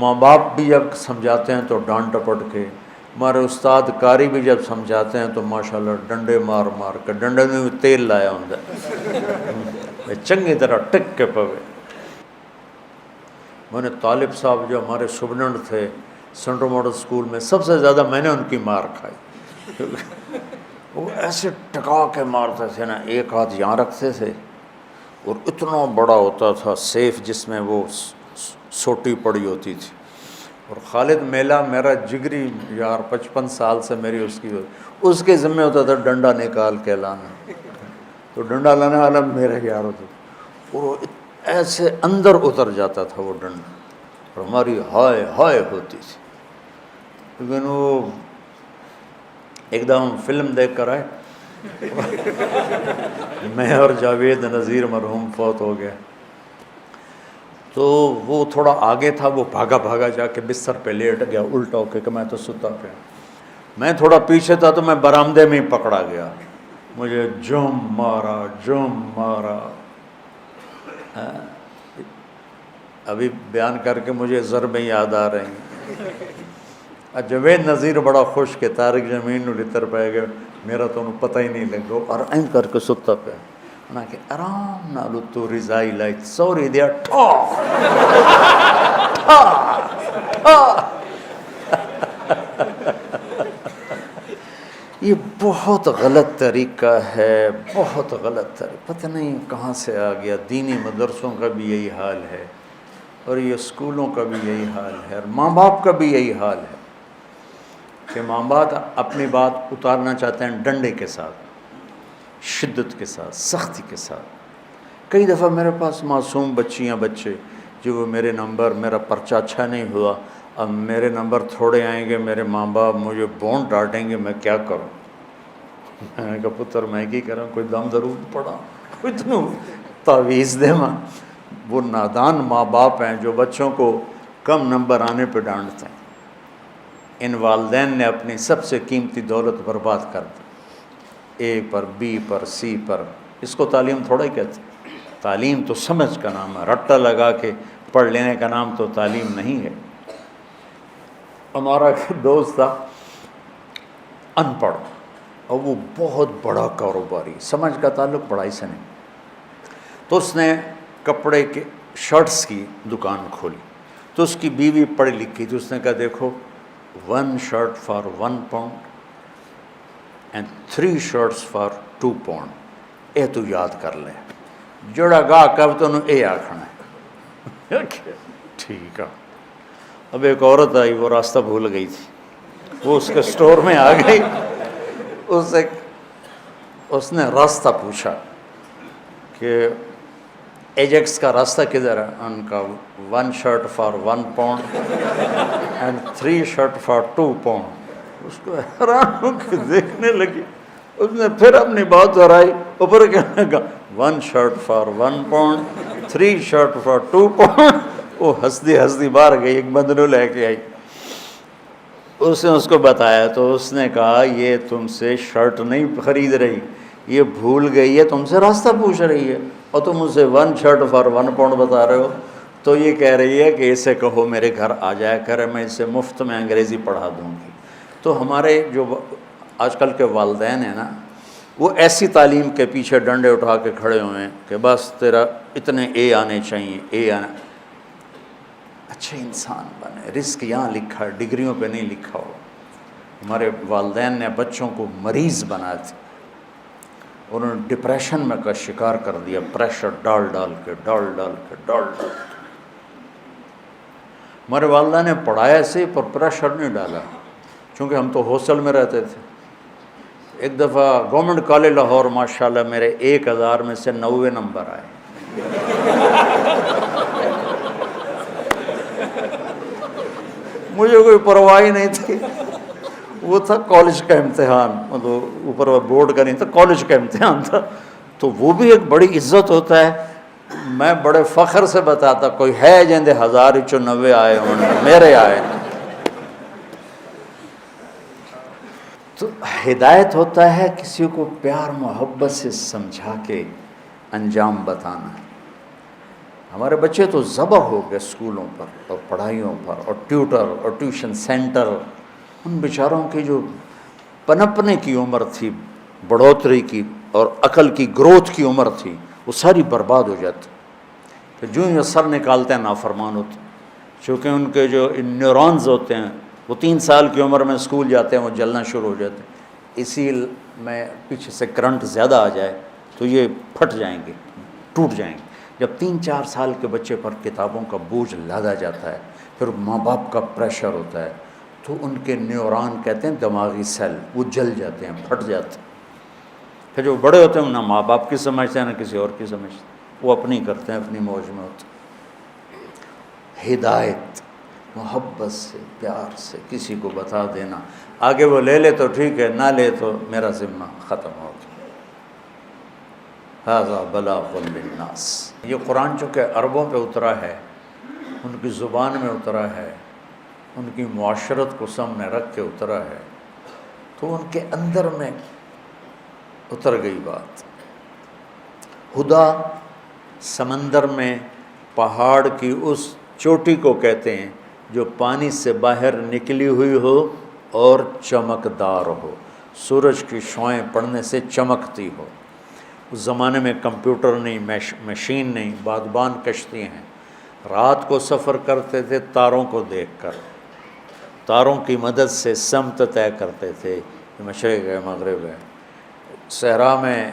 ماں باپ بھی جب سمجھاتے ہیں تو ڈانٹ ڈپٹ کے، ہمارے استاد قاری بھی جب سمجھاتے ہیں تو ماشاءاللہ ڈنڈے مار مار کے، ڈنڈے میں بھی تیل لایا ہوں چنگی طرح ٹک کے پوے۔ میں نے طالب صاحب جو ہمارے سپرنٹنڈنٹ تھے سینٹرل ماڈل اسکول میں، سب سے زیادہ میں نے ان کی مار کھائی۔ وہ ایسے ٹکا کے مارتے تھے نا، ایک ہاتھ یہاں رکھتے تھے اور اتنا بڑا ہوتا تھا سیف جس میں وہ سوٹی پڑی ہوتی تھی، اور خالد میلہ میرا جگری یار 55 سال سے میری اس کے ذمہ ہوتا تھا ڈنڈا نکال کے لانا، تو ڈنڈا لانے والا میرا یار ہوتا تھا، اور وہ ایسے اندر اتر جاتا تھا وہ ڈنڈا، اور ہماری ہائے ہائے ہوتی تھی۔ لیکن وہ ایک دم فلم دیکھ کر آئے میں اور جاوید نذیر مرحوم فوت ہو گیا، تو وہ تھوڑا آگے تھا، وہ بھاگا بھاگا جا کے بستر پہ لیٹ گیا الٹا ہو کے کہ میں تو ستا پیا۔ میں تھوڑا پیچھے تھا تو میں برآمدے میں ہی پکڑا گیا، مجھے جم مارا۔ ابھی بیان کر کے مجھے ضربیں یاد آ رہی ہیں۔ جاوید نذیر بڑا خوش کہ طارق زمین نو لتر پہ گیا، میرا تو انہوں پتہ ہی نہیں لگا، اور این کر کے ستا پیا، انہاں کہ آرام نالو تو رضائی لائت سوری دیا ٹھا یہ بہت غلط طریقہ ہے، بہت غلط طریقہ، پتہ نہیں کہاں سے آ گیا۔ دینی مدرسوں کا بھی یہی حال ہے، اور یہ اسکولوں کا بھی یہی حال ہے، اور ماں باپ کا بھی یہی حال ہے کہ ماں باپ اپنی بات اتارنا چاہتے ہیں ڈنڈے کے ساتھ، شدت کے ساتھ، سختی کے ساتھ۔ کئی دفعہ میرے پاس معصوم بچیاں بچے جو وہ میرے نمبر، میرا پرچہ اچھا نہیں ہوا، اب میرے نمبر تھوڑے آئیں گے، میرے ماں باپ مجھے بون ڈانٹیں گے، میں کیا کروں؟ میں نے کہا پتر میں کی کروں، کوئی دم درود پڑا، اتنوں تعویذ دے ماں۔ وہ نادان ماں باپ ہیں جو بچوں کو کم نمبر آنے پہ ڈانٹتے ہیں۔ ان والدین نے اپنی سب سے قیمتی دولت برباد کر دی، اے پر، بی پر، سی پر۔ اس کو تعلیم تھوڑا ہی کہتے ہیں۔ تعلیم تو سمجھ کا نام ہے، رٹا لگا کے پڑھ لینے کا نام تو تعلیم نہیں ہے۔ ہمارا ایک دوست تھا ان پڑھ، اور وہ بہت بڑا کاروباری، سمجھ کا تعلق پڑھائی سے نہیں، تو اس نے کپڑے کے شرٹس کی دکان کھولی، تو اس کی بیوی پڑھی لکھی تھی، اس نے کہا دیکھو 1 shirt for 1 pound and 3 shirts for 2 pound، اے تو یاد کر لیں، جڑا گاہ کب تو انہوں اے آکھنا ہے۔ ٹھیک ہے۔ اب ایک عورت آئی، وہ راستہ بھول گئی تھی، وہ اس کے سٹور میں آ گئی، اس نے راستہ پوچھا کہ ایجیکس کا راستہ کدھر ہے؟ ان کا 1 shirt for 1 pound and 3 shirt for 2 pound۔ اس کو حیران ہو کے دیکھنے لگی، اس نے پھر اپنی بات دہرائی، اوپر کہنے لگا 1 shirt for 1 pound 3 shirt for 2 pound۔ وہ ہنستی باہر گئی، ایک بندرو لے کے آئی، اس نے اس کو بتایا، تو اس نے کہا یہ تم سے شرٹ نہیں خرید رہی، یہ بھول گئی ہے، تم سے راستہ پوچھ رہی ہے، اور تم اسے 1 shirt for 1 pound بتا رہے ہو۔ تو یہ کہہ رہی ہے کہ اسے کہو میرے گھر آ جایا کرے، میں اسے مفت میں انگریزی پڑھا دوں گی۔ تو ہمارے جو آج کل کے والدین ہیں نا، وہ ایسی تعلیم کے پیچھے ڈنڈے اٹھا کے کھڑے ہوئے ہیں کہ بس تیرا اتنے اے آنے چاہیے، اے آنا، اچھے انسان بنے۔ رزق یہاں لکھا ہے، ڈگریوں پہ نہیں لکھا ہو۔ ہمارے والدین نے بچوں کو مریض بنا دیا، انہوں نے ڈپریشن میں کا شکار کر دیا، پریشر ڈال کے۔ ہمارے والدہ نے پڑھایا سے پر پریشر نہیں ڈالا، چونکہ ہم تو ہاسٹل میں رہتے تھے۔ ایک دفعہ گورنمنٹ کالج لاہور ماشاءاللہ میرے 1000 میں سے 90 نمبر آئے۔ مجھے کوئی پرواہ ہی نہیں تھی، وہ تھا کالج کا امتحان، مطلب اوپر بورڈ کا نہیں تھا، کالج کا امتحان تھا، تو وہ بھی ایک بڑی عزت ہوتا ہے۔ میں بڑے فخر سے بتاتا، کوئی ہے جندے 1090 آئے ہوں، میرے آئے۔ تو ہدایت ہوتا ہے کسی کو پیار محبت سے سمجھا کے انجام بتانا۔ ہمارے بچے تو ذبح ہو گئے اسکولوں پر اور پڑھائیوں پر اور ٹیوٹر اور ٹیوشن سینٹر، ان بیچاروں کی جو پنپنے کی عمر تھی، بڑھوتری کی اور عقل کی گروتھ کی عمر تھی، وہ ساری برباد ہو جاتی. تو جو ہی سر نکالتے ہیں نافرمان ہوتے، چونکہ ان کے جو نیورونز ہوتے ہیں وہ 3 سال کی عمر میں اسکول جاتے ہیں، وہ جلنا شروع ہو جاتے ہیں. اسی میں پیچھے سے کرنٹ زیادہ آ جائے تو یہ پھٹ جائیں گے، ٹوٹ جائیں گے. جب 3-4 سال کے بچے پر کتابوں کا بوجھ لادا جاتا ہے، پھر ماں باپ کا پریشر ہوتا ہے، تو ان کے نیورون کہتے ہیں دماغی سیل، وہ جل جاتے ہیں، پھٹ جاتے ہیں. پھر جو بڑے ہوتے ہیں نہ ماں باپ کی سمجھتے ہیں نہ کسی اور کی سمجھتے ہیں، وہ اپنی کرتے ہیں، اپنی موج میں ہوتے ہیں. ہدایت محبت سے، پیار سے کسی کو بتا دینا، آگے وہ لے لے تو ٹھیک ہے، نہ لے تو میرا ذمہ ختم ہو گیا. ھذا بلاغ للناس. یہ قرآن چونکہ عربوں پہ اترا ہے، ان کی زبان میں اترا ہے، ان کی معاشرت کو سامنے رکھ کے اترا ہے، تو ان کے اندر میں اتر گئی بات. ہدا سمندر میں پہاڑ کی اس چوٹی کو کہتے ہیں جو پانی سے باہر نکلی ہوئی ہو اور چمکدار ہو، سورج کی شعاعیں پڑنے سے چمکتی ہو. اس زمانے میں کمپیوٹر نہیں، مشین نہیں، بادبان کشتی ہیں. رات کو سفر کرتے تھے تاروں کو دیکھ کر، تاروں کی مدد سے سمت طے کرتے تھے، مشرق ہے مغرب ہے. صحرا میں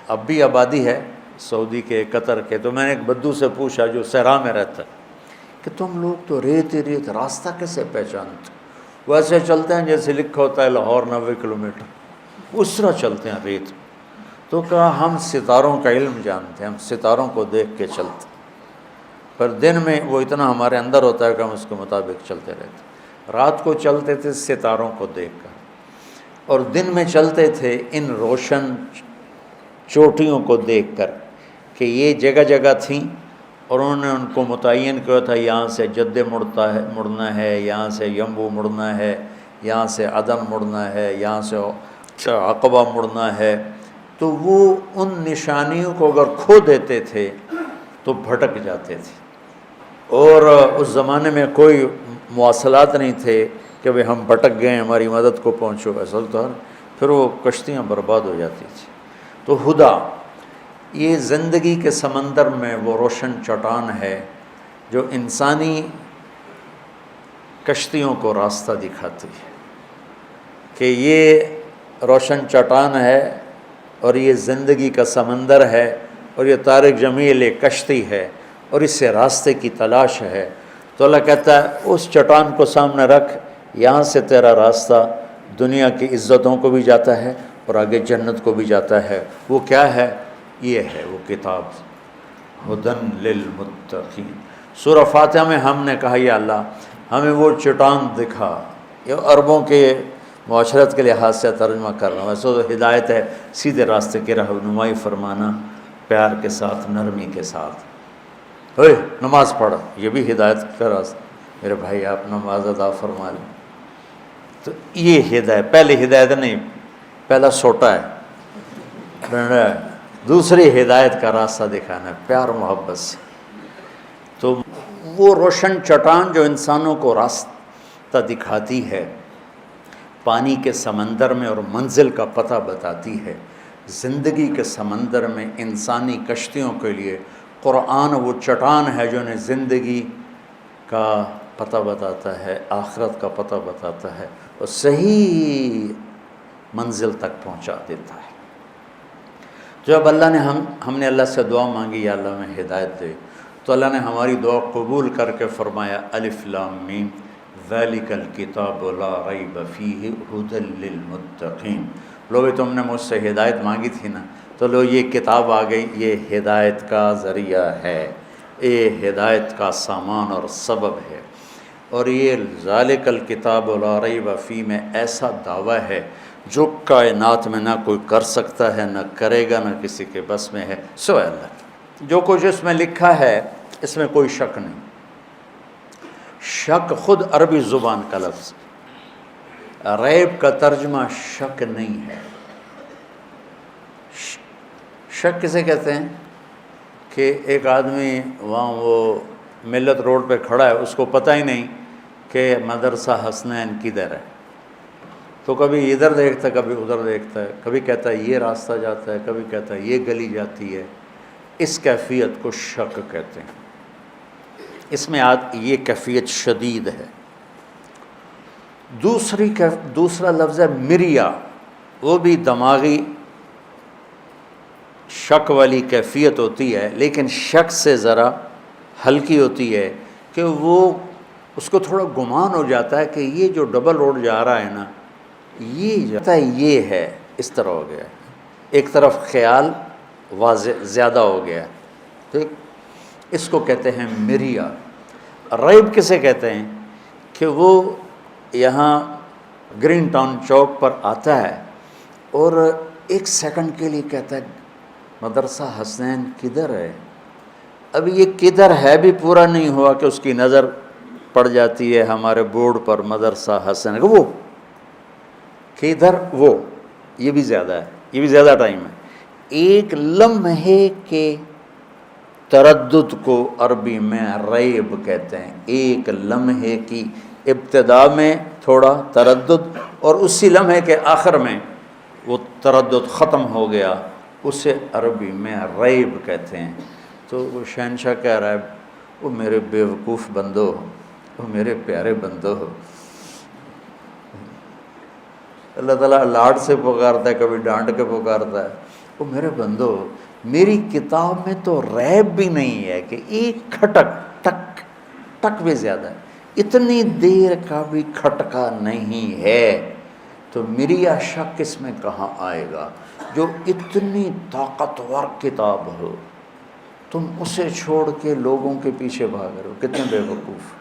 اب بھی آبادی ہے سعودی کے، قطر کے. تو میں نے ایک بدو سے پوچھا جو صحرا میں رہتا ہے کہ تم لوگ تو ریت ہی ریت، راستہ کیسے پہچانتے؟ ویسے چلتے ہیں جیسے لکھا ہوتا ہے لاہور 90 کلومیٹر، اس طرح چلتے ہیں ریت. تو کہا ہم ستاروں کا علم جانتے ہیں، ہم ستاروں کو دیکھ کے چلتے، پر دن میں وہ اتنا ہمارے اندر ہوتا ہے کہ ہم اس کے مطابق چلتے رہتے. رات کو چلتے تھے ستاروں کو دیکھ کر، اور دن میں چلتے تھے ان روشن چوٹیوں کو دیکھ کر کہ یہ جگہ جگہ تھیں، اور انہوں نے ان کو متعین کیا تھا یہاں سے جدے مڑنا ہے، یہاں سے یمبو مڑنا ہے، یہاں سے عدن مڑنا ہے، یہاں سے عقبہ مڑنا ہے. تو وہ ان نشانیوں کو اگر کھو دیتے تھے تو بھٹک جاتے تھے. اور اس زمانے میں کوئی مواصلات نہیں تھے کہ بھئی ہم بھٹک گئے ہماری مدد کو پہنچو، ایسا تو پھر وہ کشتیاں برباد ہو جاتی تھیں. تو ہدا یہ زندگی کے سمندر میں وہ روشن چٹان ہے جو انسانی کشتیوں کو راستہ دکھاتی ہے کہ یہ روشن چٹان ہے اور یہ زندگی کا سمندر ہے، اور یہ طارق جمیل ایک کشتی ہے اور اس سے راستے کی تلاش ہے. تو اللہ کہتا ہے اس چٹان کو سامنے رکھ، یہاں سے تیرا راستہ دنیا کی عزتوں کو بھی جاتا ہے اور آگے جنت کو بھی جاتا ہے. وہ کیا ہے؟ یہ ہے وہ کتاب، ہدن للمتقین. سورہ فاتحہ میں ہم نے کہا یا اللہ ہمیں وہ چٹان دکھا. یہ عربوں کے معاشرت کے لحاظ سے ترجمہ کر رہا ہوں، ویسے تو ہدایت ہے سیدھے راستے کی رہنمائی فرمانا، پیار کے ساتھ، نرمی کے ساتھ. نماز پڑھ، یہ بھی ہدایت کا راستہ. میرے بھائی آپ نماز ادا فرما لیں. تو یہ ہدایت، پہلے ہدایت نہیں، پہلا سوٹا ہے، دوسری ہدایت کا راستہ دکھانا ہے پیار محبت سے. تو وہ روشن چٹان جو انسانوں کو راستہ دکھاتی ہے، پانی کے سمندر میں اور منزل کا پتہ بتاتی ہے، زندگی کے سمندر میں انسانی کشتیوں کے لیے قرآن وہ چٹان ہے جو انہیں زندگی کا پتہ بتاتا ہے، آخرت کا پتہ بتاتا ہے اور صحیح منزل تک پہنچا دیتا ہے. جب اللہ نے ہم نے اللہ سے دعا مانگی یا اللہ میں ہدایت دے، تو اللہ نے ہماری دعا قبول کر کے فرمایا الف لام میم ذالک الکتاب لا ریب فیہ ھدی للمتقین. لوگ تم نے مجھ سے ہدایت مانگی تھی نا، تو لو یہ کتاب آ گئی، یہ ہدایت کا ذریعہ ہے، یہ ہدایت کا سامان اور سبب ہے. اور یہ ذالک الکتاب لا ریب فیہ میں ایسا دعویٰ ہے جو کائنات میں نہ کوئی کر سکتا ہے، نہ کرے گا، نہ کسی کے بس میں ہے سوائے اللہ کی. جو کچھ اس میں لکھا ہے اس میں کوئی شک نہیں. شک خود عربی زبان کا لفظ، ریب کا ترجمہ شک نہیں ہے. شک کسے کہتے ہیں کہ ایک آدمی وہاں وہ ملت روڈ پہ کھڑا ہے، اس کو پتہ ہی نہیں کہ مدرسہ حسنین کدھر ہے، تو کبھی ادھر دیکھتا ہے کبھی ادھر دیکھتا ہے، کبھی کہتا ہے یہ راستہ جاتا ہے، کبھی کہتا ہے یہ گلی جاتی ہے۔ اس کیفیت کو شک کہتے ہیں، اس میں یہ کیفیت شدید ہے۔ دوسرا لفظ ہے مریا، وہ بھی دماغی شک والی کیفیت ہوتی ہے، لیکن شک سے ذرا ہلکی ہوتی ہے کہ وہ اس کو تھوڑا گمان ہو جاتا ہے کہ یہ جو ڈبل روڈ جا رہا ہے نا، یہ جاتا ہے یہ ہے، اس طرح ہو گیا، ایک طرف خیال واضح زیادہ ہو گیا، ٹھیک، اس کو کہتے ہیں مریا۔ ریب کسے کہتے ہیں کہ وہ یہاں گرین ٹاؤن چوک پر آتا ہے اور ایک سیکنڈ کے لیے کہتا ہے مدرسہ حسنین کدھر ہے؟ اب یہ کدھر ہے بھی پورا نہیں ہوا کہ اس کی نظر پڑ جاتی ہے ہمارے بورڈ پر مدرسہ حسنین، وہ کدھر، وہ یہ بھی زیادہ ہے، یہ بھی زیادہ ٹائم ہے۔ ایک لمحے کے تردد کو عربی میں ریب کہتے ہیں، ایک لمحے کی ابتدا میں تھوڑا تردد اور اسی لمحے کے آخر میں وہ تردد ختم ہو گیا، اسے عربی میں ریب کہتے ہیں۔ تو وہ شہنشاہ کہہ رہا ہے وہ میرے بیوقوف بندو، وہ میرے پیارے بندو، اللہ تعالیٰ لاڈ سے پکارتا ہے، کبھی ڈانٹ کے پکارتا ہے، وہ میرے بندو، میری کتاب میں تو ریب بھی نہیں ہے کہ ایک کھٹک، ٹک ٹک بھی زیادہ ہے، اتنی دیر کا بھی کھٹکا نہیں ہے، تو میری یہ شک اس میں کہاں آئے گا؟ جو اتنی طاقتور کتاب ہو، تم اسے چھوڑ کے لوگوں کے پیچھے بھاگ رہے ہو، کتنے بے وقوف۔